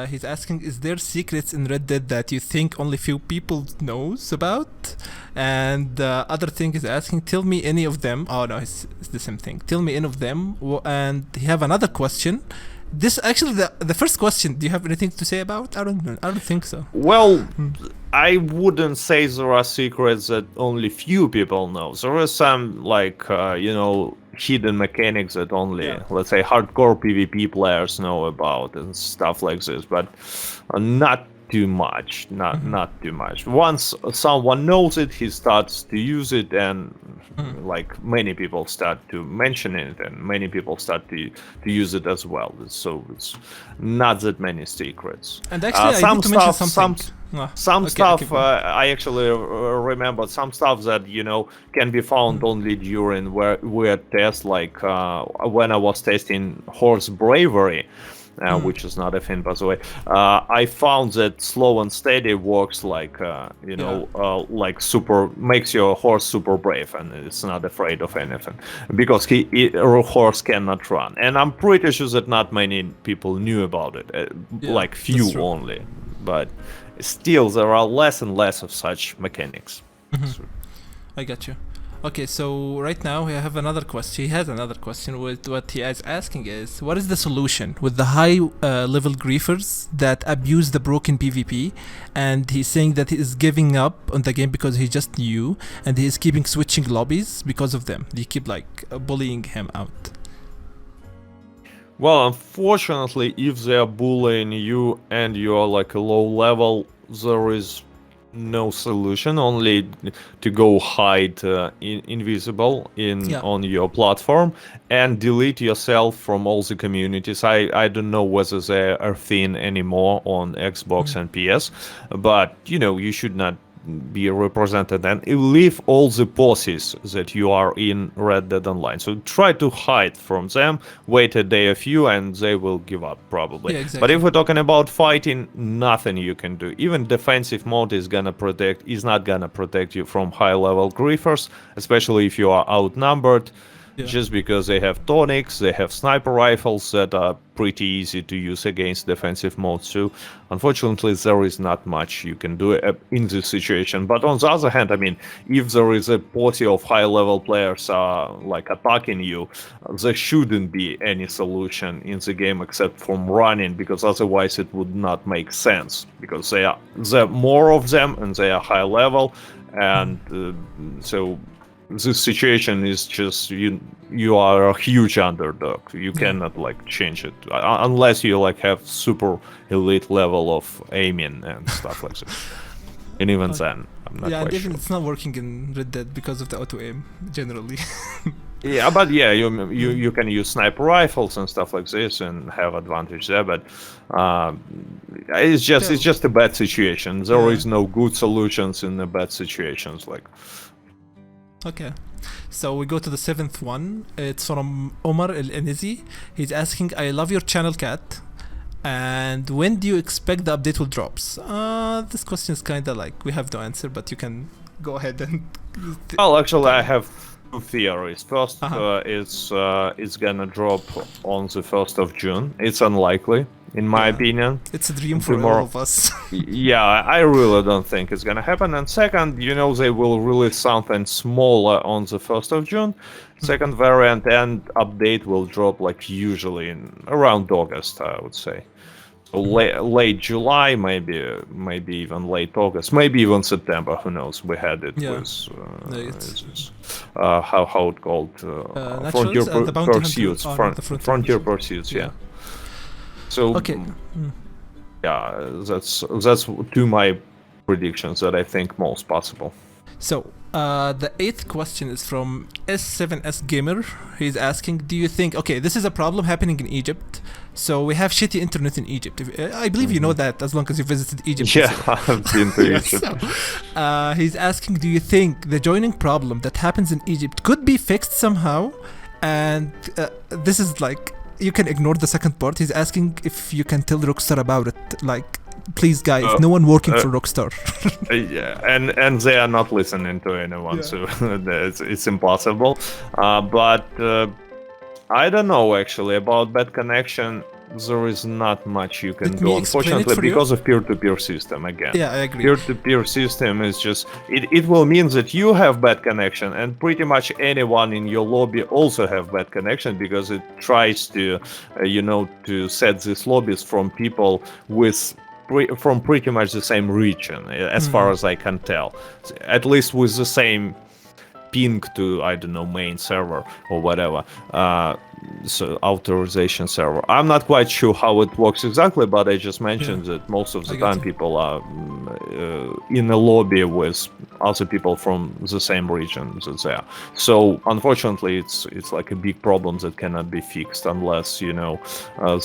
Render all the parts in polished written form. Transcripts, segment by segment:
he's asking, is there secrets in Red Dead that you think only few people knows about? And other thing is asking, tell me any of them. Oh no, it's the same thing. Tell me any of them. And he have another question. This actually the first question. Do you have anything to say about? I don't know. I don't think so. Well, I wouldn't say there are secrets that only few people know. There are some hidden mechanics that only, let's say, hardcore PvP players know about and stuff like this, but not too much. Not too much. Once someone knows it, he starts to use it, and like many people start to mention it, and many people start to use it as well. So it's not that many secrets. And actually, I need to mention something. I actually remember some stuff that can be found only during weird tests, like when I was testing horse bravery. Which is not a thing, by the way. I found that slow and steady works like like super, makes your horse super brave, and it's not afraid of anything because horse cannot run. And I'm pretty sure that not many people knew about it, like few only. But still, there are less and less of such mechanics. I got you. Okay, so right now we have another question. He has another question. With what he is asking is, what is the solution with the high level griefers that abuse the broken PvP? And he's saying that he is giving up on the game because he just new, and he is keeping switching lobbies because of them. They keep like bullying him out. Well, unfortunately, if they are bullying you and you are like a low level, there is no solution, only to go hide invisible on your platform and delete yourself from all the communities. I don't know whether they are thin anymore on Xbox and PS, but you should not be represented, and leave all the bosses that you are in Red Dead Online. So try to hide from them, wait a day or few, and they will give up probably. Yeah, exactly. But if we're talking about fighting, nothing you can do. Even defensive mode is not gonna protect you from high level griefers, especially if you are outnumbered. Just because they have tonics, they have sniper rifles that are pretty easy to use against defensive mode. So unfortunately, there is not much you can do in this situation. But on the other hand, I mean, if there is a party of high-level players like attacking you, there shouldn't be any solution in the game except from running, because otherwise it would not make sense. Because there are more of them and they are high level, and so this situation is just you are a huge underdog. You cannot like change it unless you like have super elite level of aiming and stuff like that. And even then, I'm not quite sure. It's not working in Red Dead because of the auto aim generally. But you can use sniper rifles and stuff like this and have advantage there. But it's just a bad situation. There is no good solutions in the bad situations like. Okay, so we go to the 7th one. It's from Omar El-Enizi. He's asking, I love your channel, Cat, and when do you expect the update will drops? This question is kind of like we have no answer, but you can go ahead and well, actually I have two theories. First, it's gonna drop on the 1st of June. It's unlikely, in my opinion. It's a dream for all of us. I really don't think it's gonna happen. And second, they will release something smaller on the 1st of June. Second variant, and update will drop like usually in around August, I would say. So late July, maybe even late August, maybe even September. Who knows? We had it with how it called Frontier Pursuits. Frontier Pursuits, So that's two my predictions that I think most possible. So the 8th question is from S7S Gamer. He's asking, do you think, okay, this is a problem happening in Egypt. So we have shitty internet in Egypt. I believe you know that as long as you visited Egypt. Yeah, I've been to Egypt. So, he's asking, do you think the joining problem that happens in Egypt could be fixed somehow? And this is like, you can ignore the second part. He's asking if you can tell Rockstar about it. Like, please guys, no one working for Rockstar. And they are not listening to anyone, so it's impossible. But I don't know actually about bad connection. there is not much you can Let do, me explain it unfortunately, for you. because of peer-to-peer system again. Yeah, I agree. Peer-to-peer system is just, it will mean that you have bad connection, and pretty much anyone in your lobby also have bad connection, because it tries to, to set these lobbies from people from pretty much the same region, as far as I can tell. At least with the same ping to, I don't know, main server or whatever, so authorization server. I'm not quite sure how it works exactly, but I just mentioned that most of the time people are in a lobby with other people from the same region that's there. So unfortunately, it's like a big problem that cannot be fixed unless the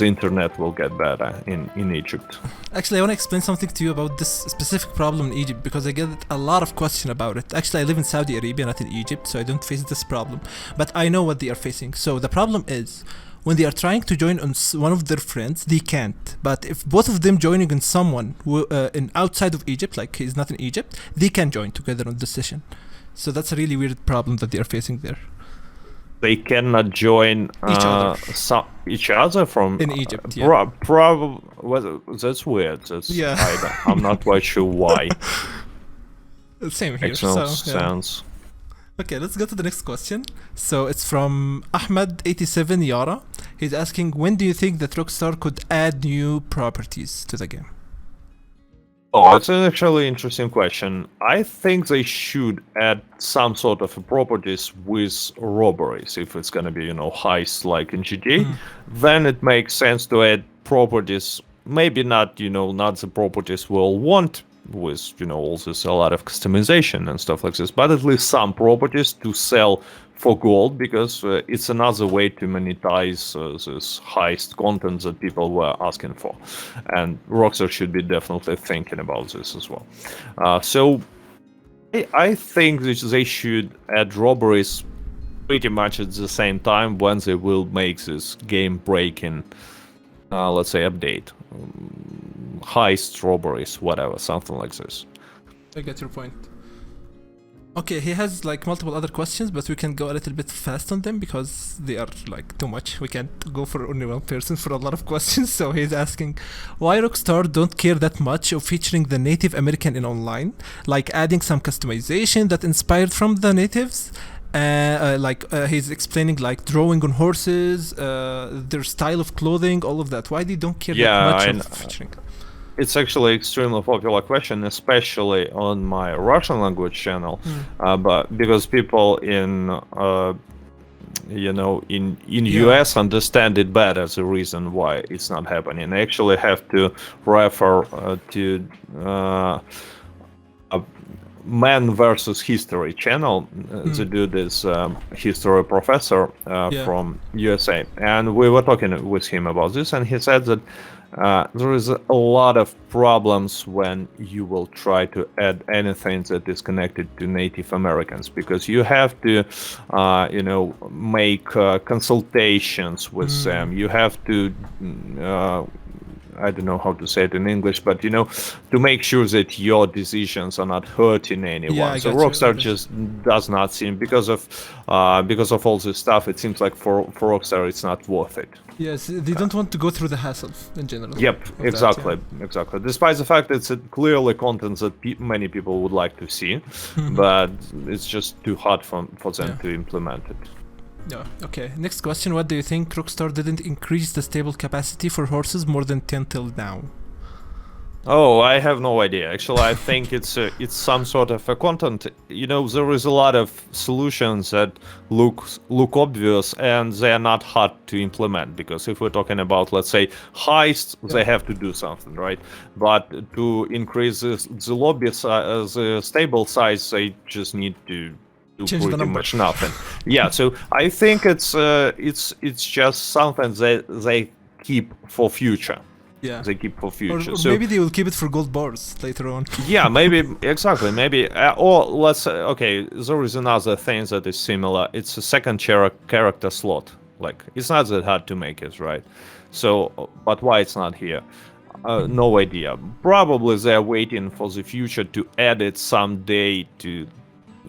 internet will get better in Egypt. Actually, I want to explain something to you about this specific problem in Egypt, because I get a lot of question about it. Actually, I live in Saudi Arabia, not in Egypt, so I don't face this problem. But I know what they are facing. So the problem is, when they are trying to join on one of their friends, they can't. But if both of them joining on someone in outside of Egypt, like he's not in Egypt, they can join together on the session. So that's a really weird problem that they are facing there. They cannot join each other from in Egypt. Yeah. Well, that's weird. Yeah. I'm not quite sure why. Same here. Makes no sense. Okay, let's go to the next question. So it's from Ahmed87 Yara. He's asking, when do you think that Rockstar could add new properties to the game? Oh, it's an actually interesting question. I think they should add some sort of properties with robberies. If it's gonna be, heist like in GTA, then it makes sense to add properties. Maybe not, not the properties we'll want with, all this, a lot of customization and stuff like this, but at least some properties to sell for gold, because it's another way to monetize this heist content that people were asking for, and Rockstar should be definitely thinking about this as well. So I think that they should add robberies pretty much at the same time when they will make this game-breaking, let's say, update. Heist, robberies, whatever, something like this. I get your point. Okay, he has like multiple other questions, but we can go a little bit fast on them because they are like too much. We can't go for only one person for a lot of questions. So he's asking, why Rockstar don't care that much of featuring the Native American in online, like adding some customization that inspired from the natives. He's explaining like drawing on horses, their style of clothing, all of that. Why they don't care that much of featuring? It's actually extremely popular question, especially on my Russian language channel, but because people in US understand it better, the reason why it's not happening. I actually have to refer to Man versus History channel. The dude is history professor from USA, and we were talking with him about this, and he said that there is a lot of problems when you will try to add anything that is connected to Native Americans, because you have to make consultations with them. You have to I don't know how to say it in English, but to make sure that your decisions are not hurting anyone. Yeah, so Rockstar just does not seem, because of all this stuff, it seems like for Rockstar it's not worth it. Yes, they don't want to go through the hassle in general. Yep, exactly. Despite the fact it's clearly content that many people would like to see, but it's just too hard for them to implement it. Yeah. Okay. Next question. What do you think Rockstar didn't increase the stable capacity for horses more than 10 till now? Oh, I have no idea. Actually, I think it's some sort of a content. There is a lot of solutions that look obvious, and they are not hard to implement. Because if we're talking about, let's say, heists, they have to do something, right? But to increase the lobby the stable size, they just need to change pretty much nothing. Yeah, so I think it's just something that they keep for future. Yeah, they keep for future. Or so maybe they will keep it for gold bars later on. Yeah, maybe exactly. Maybe or let's okay. There is another thing that is similar. It's a second character slot. Like it's not that hard to make it, right? So, but why it's not here? No idea. Probably they're waiting for the future to add it someday to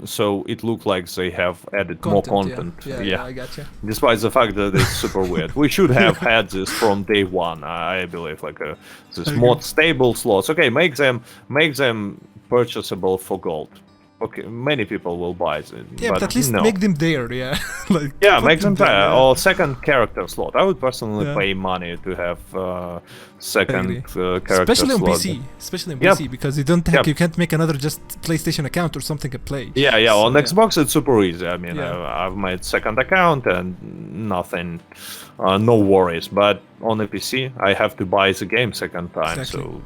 so it looked like they have added more content. Yeah, I gotcha. Despite the fact that it's super weird, we should have had this from day one. I believe, like this more stable slots. Okay, make them purchasable for gold. Okay, many people will buy it. Yeah, but at least make them there, yeah. Like, yeah, make them there. Or second character slot. I would personally pay money to have second character especially slot. On PC. Especially on PC, because you don't have, you can't make another just PlayStation account or something and play. Yeah, so, on Xbox it's super easy. I mean, I've made second account and nothing, no worries. But on a PC, I have to buy the game second time, so...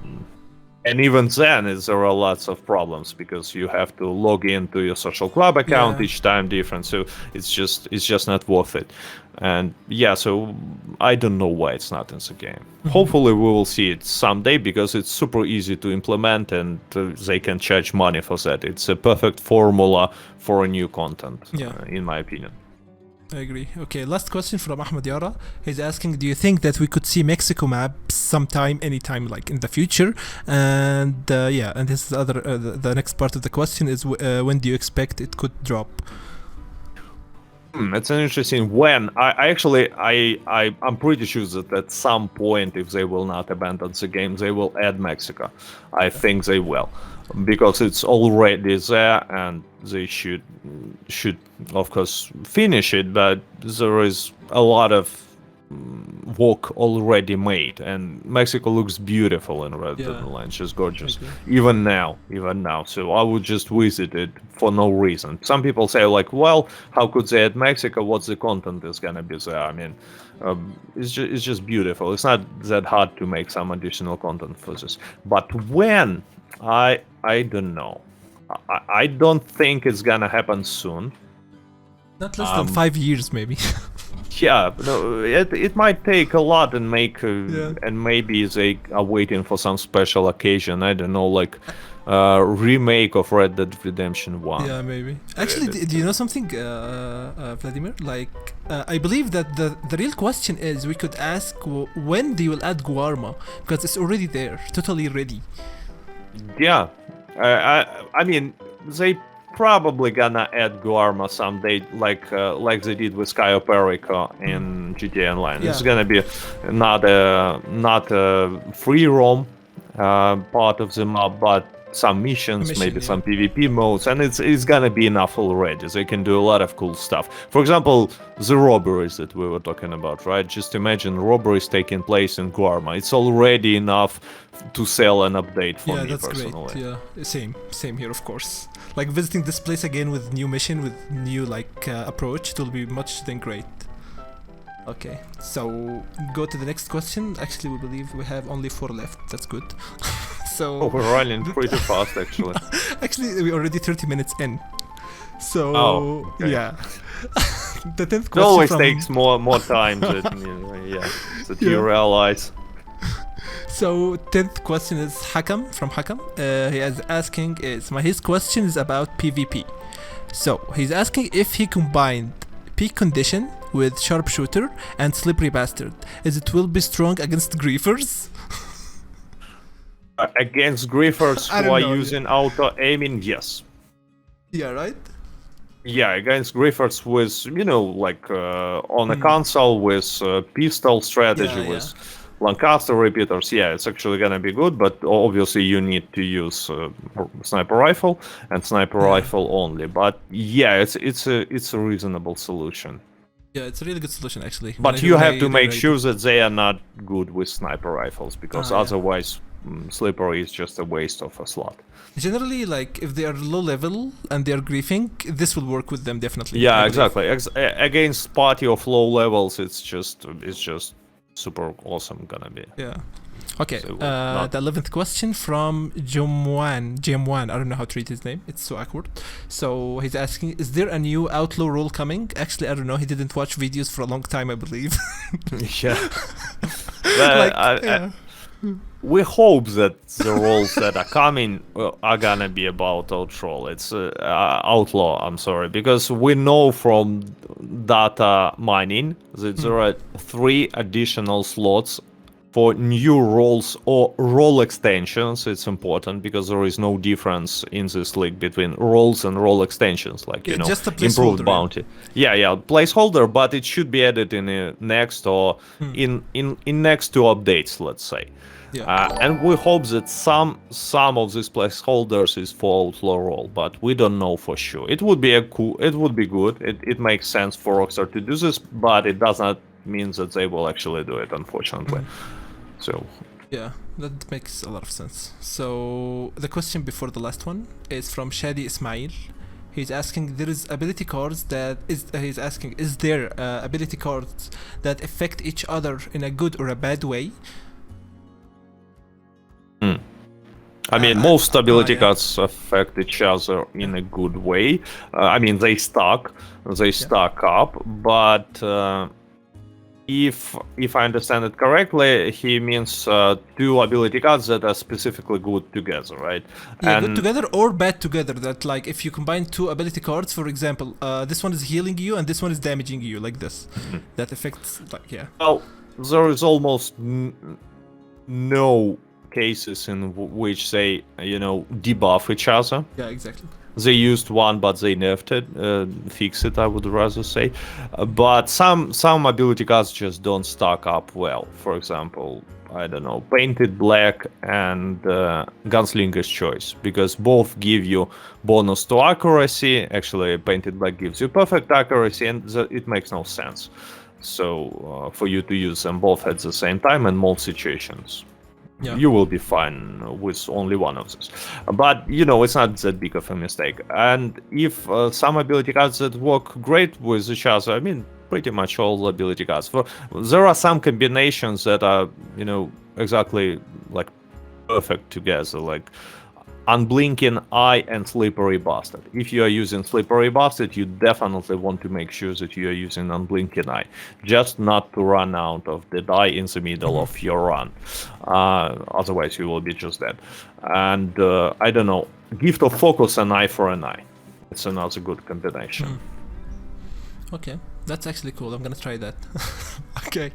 And even then, there are lots of problems because you have to log into your social club account each time different. So it's just not worth it. And so I don't know why it's not in the game. Hopefully we will see it someday because it's super easy to implement and they can charge money for that. It's a perfect formula for a new content, in my opinion. I agree. Okay, last question from Ahmed Yara. He's asking, do you think that we could see Mexico maps sometime, anytime, like in the future? And and this is the next part of the question is when do you expect it could drop? It's an interesting when. I'm pretty sure that at some point, if they will not abandon the game, they will add Mexico. I think they will, because it's already there and they should of course finish it, but there is a lot of work already made, and Mexico looks beautiful in Red Dead Online, just gorgeous. Even now. So I would just visit it for no reason. Some people say like, well, how could they add Mexico? What's the content is gonna be there? I mean, it's just beautiful. It's not that hard to make some additional content for this. But when? I don't know. I don't think it's gonna happen soon. Not less than 5 years, maybe. Yeah, no, it might take a lot and and maybe they are waiting for some special occasion. I don't know, like remake of Red Dead Redemption 1. Yeah, maybe. Actually, do you know something, Vladimir? Like, I believe that the real question is we could ask when they will add Guarma, because it's already there, totally ready. Yeah, I mean, they probably gonna add Guarma someday, like they did with Sky Perico in GTA Online. It's gonna be not a free roam part of the map, but some missions, maybe some PvP modes, and it's gonna be enough already. They can do a lot of cool stuff. For example, the robberies that we were talking about, right? Just imagine robberies taking place in Guarma. It's already enough to sell an update for me personally. Great. Yeah, same here, of course. Like visiting this place again with new mission, with new approach, it will be much then great. Okay, so go to the next question. Actually, we believe we have only 4 left. That's good. So we're running pretty fast, actually. Actually, we're already 30 minutes in. So the 10th question. It always takes more time than that you realize. So 10th question is Hakam from Hakam. He is asking his question is about PvP. So he's asking if he combined peak condition with sharpshooter and slippery bastard, it will be strong against griefers. Against griefers who are using auto aiming, yes. Yeah, right. Yeah, against griefers with on a console with pistol strategy with Lancaster repeaters, it's actually gonna be good, but obviously you need to use sniper rifle and sniper rifle only. But it's a reasonable solution. Yeah, it's a really good solution actually. But you have to make sure that they are not good with sniper rifles, because otherwise slippery is just a waste of a slot. Generally, like if they are low level and they are griefing, this will work with them definitely. Yeah, exactly. Against party of low levels, it's just super awesome gonna be. Yeah. Okay. So the 11th question from Jemwan. I don't know how to read his name. It's so awkward. So he's asking, is there a new Outlaw role coming? Actually, I don't know. He didn't watch videos for a long time, I believe. We hope that the roles that are coming are gonna be about Outlaw. It's Outlaw. I'm sorry, because we know from data mining that there are 3 additional slots for new roles or role extensions. It's important because there is no difference in this league between roles and role extensions, like just a improved placeholder, bounty. Yeah, placeholder, but it should be added in next or in next to updates, let's say. And we hope that some of these placeholders is for Outlaw role, but we don't know for sure. It would be good. It makes sense for Rockstar to do this, but it does not mean that they will actually do it, unfortunately. So yeah, that makes a lot of sense. So the question before the last one is from Shadi Ismail. He's asking, there is ability cards that he's asking, is there ability cards that affect each other in a good or a bad way? I mean, most ability cards affect each other in a good way. I mean, they stack up, but if I understand it correctly, he means two ability cards that are specifically good together, right? Yeah, good together or bad together. That like if you combine two ability cards, for example, this one is healing you and this one is damaging you, like this. That affects, like, yeah. Well, there is almost no cases in which they, debuff each other. Yeah, exactly. They used one, but they nerfed it, fix it, I would rather say. But some ability cards just don't stack up well. For example, I don't know, Painted Black and Gunslinger's Choice, because both give you bonus to accuracy. Actually, Painted Black gives you perfect accuracy, and it makes no sense. So for you to use them both at the same time in most situations. Yeah. You will be fine with only one of these. But, it's not that big of a mistake. And if some ability cards that work great with each other, I mean, pretty much all ability cards. There are some combinations that are, exactly like perfect together, like Unblinking Eye and Slippery Bastard. If you are using Slippery Bastard, you definitely want to make sure that you are using Unblinking Eye, just not to run out of the die in the middle of your run. Otherwise, you will be just dead. And I don't know, Gift of Focus and Eye for an Eye. It's another good combination. Okay, that's actually cool. I'm gonna try that. Okay,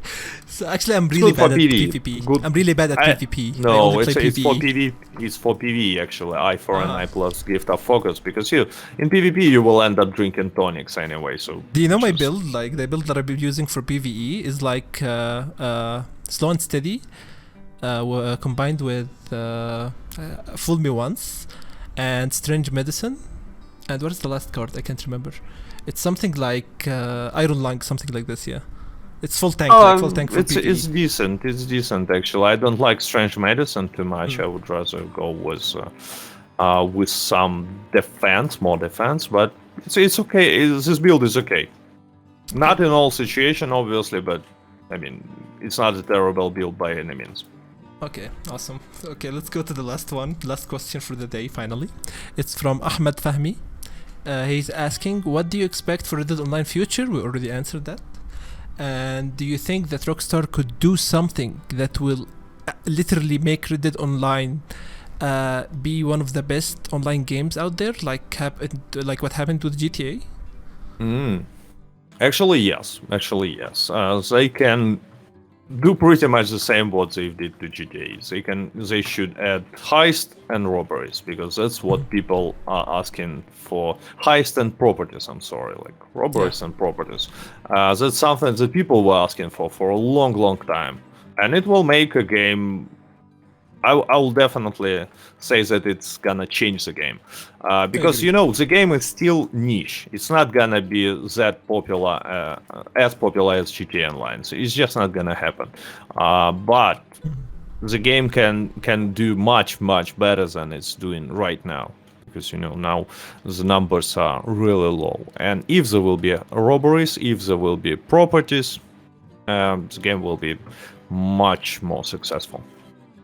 so actually I'm really bad at PvP. Good. I'm really bad at PvP. No, it's for PvP. It's for PvE actually. Eye for an Eye plus Gift of Focus, because in PvP you will end up drinking tonics anyway. So do you know my build? Like the build that I've been using for PvE is like Slow and Steady, combined with Fool Me Once and Strange Medicine. And what is the last card? I can't remember. It's something like Iron Lung, something like this, yeah. It's full tank, full tank for PvE. It's decent. It's decent actually. I don't like Strange Medicine too much. I would rather go with some defense, more defense. But it's okay. This build is okay. Not in all situations, obviously, but I mean, it's not a terrible build by any means. Okay, awesome. Okay, let's go to the last one. Last question for the day, finally. It's from Ahmed Fahmi. He's asking, what do you expect for Red Dead Online future? We already answered that. And do you think that Rockstar could do something that will literally make Red Dead Online be one of the best online games out there, like what happened with GTA? Actually, yes. They can do pretty much the same what they did to GTA. They should add heist and robberies, because that's what people are asking for. Heist and properties, I'm sorry, like robberies and properties. That's something that people were asking for a long time. And it will make a game. I will definitely say that it's gonna change the game, because the game is still niche. It's not gonna be that popular, as popular as GTA Online. So it's just not gonna happen. But the game can do much better than it's doing right now, because now the numbers are really low. And if there will be robberies, if there will be properties, the game will be much more successful.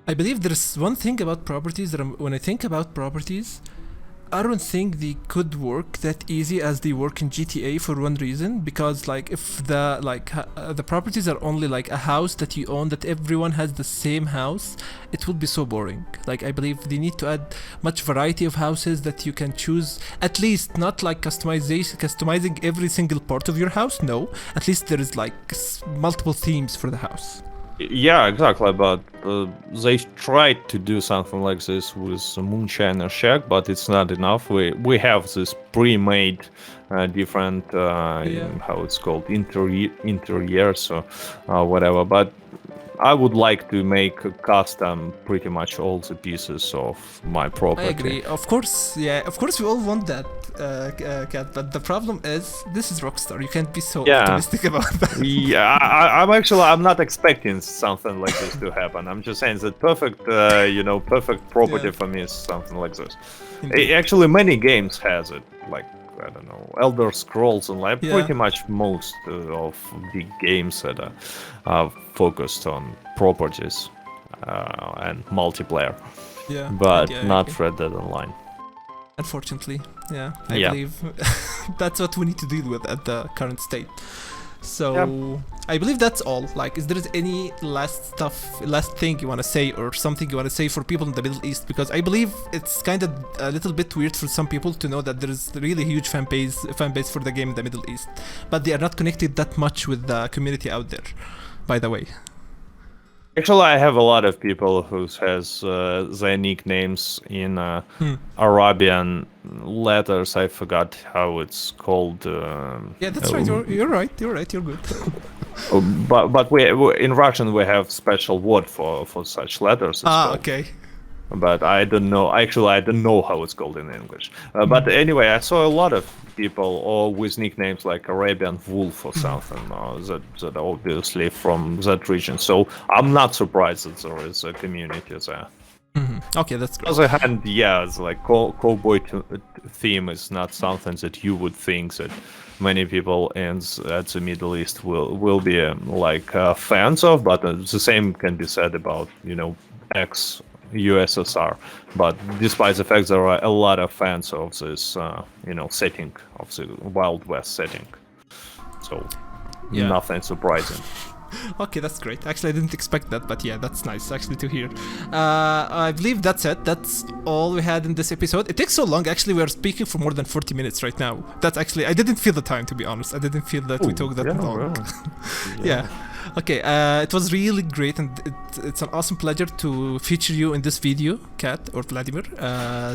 I believe there's one thing about properties that when I think about properties, I don't think they could work that easy as they work in GTA, for one reason, because like if the properties are only like a house that you own, that everyone has the same house, it would be so boring. Like I believe they need to add much variety of houses that you can choose, at least not like customizing every single part of your house. No, at least there is like multiple themes for the house. Yeah, exactly. But they tried to do something like this with Moonshine or Shack, but it's not enough. We have this pre-made different how it's called interiors or whatever. But I would like to make a custom pretty much all the pieces of my property. I agree. Of course, yeah. Of course, we all want that, Kat. But the problem is, this is Rockstar. You can't be so optimistic about that. Yeah, I'm not expecting something like this to happen. I'm just saying that perfect, perfect property for me is something like this. Actually, many games has it. Like, I don't know, Elder Scrolls Online. Pretty much most of the games that are focused on properties and multiplayer. Yeah, but not Red Dead Online. Unfortunately, I believe that's what we need to deal with at the current state. So I believe that's all. Like, is there any last thing you want to say, or something you want to say for people in the Middle East? Because I believe it's kind of a little bit weird for some people to know that there is really huge fan base for the game in the Middle East, but they are not connected that much with the community out there, by the way. Actually, I have a lot of people who has their nicknames in Arabian letters. I forgot how it's called. Yeah, that's right. You're right. You're good. but we in Russian we have special word for such letters. Okay. But I don't know. Actually, I don't know how it's called in English. But anyway, I saw a lot of people all with nicknames like Arabian Wolf or something that are obviously from that region. So I'm not surprised that there is a community there. Okay, that's great. On the other hand, it's like cowboy theme is not something that you would think that many people at the Middle East will be fans of. But the same can be said about ex-USSR. But despite the fact there are a lot of fans of this, setting of the Wild West setting. So nothing surprising. Okay, that's great. Actually, I didn't expect that, but that's nice actually to hear. I believe that's it. That's all we had in this episode. It takes so long. Actually, we are speaking for more than 40 minutes right now. That's actually, I didn't feel the time, to be honest. I didn't feel that we talked that long. Really. Okay, it was really great, and it's an awesome pleasure to feature you in this video, Kat or Vladimir.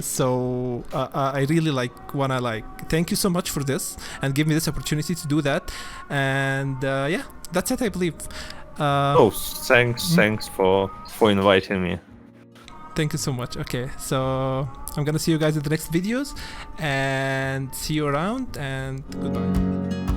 So I really wanna thank you so much for this and give me this opportunity to do that. And that's it, I believe. Thanks for inviting me. Thank you so much. Okay, so I'm gonna see you guys in the next videos, and see you around, and goodbye.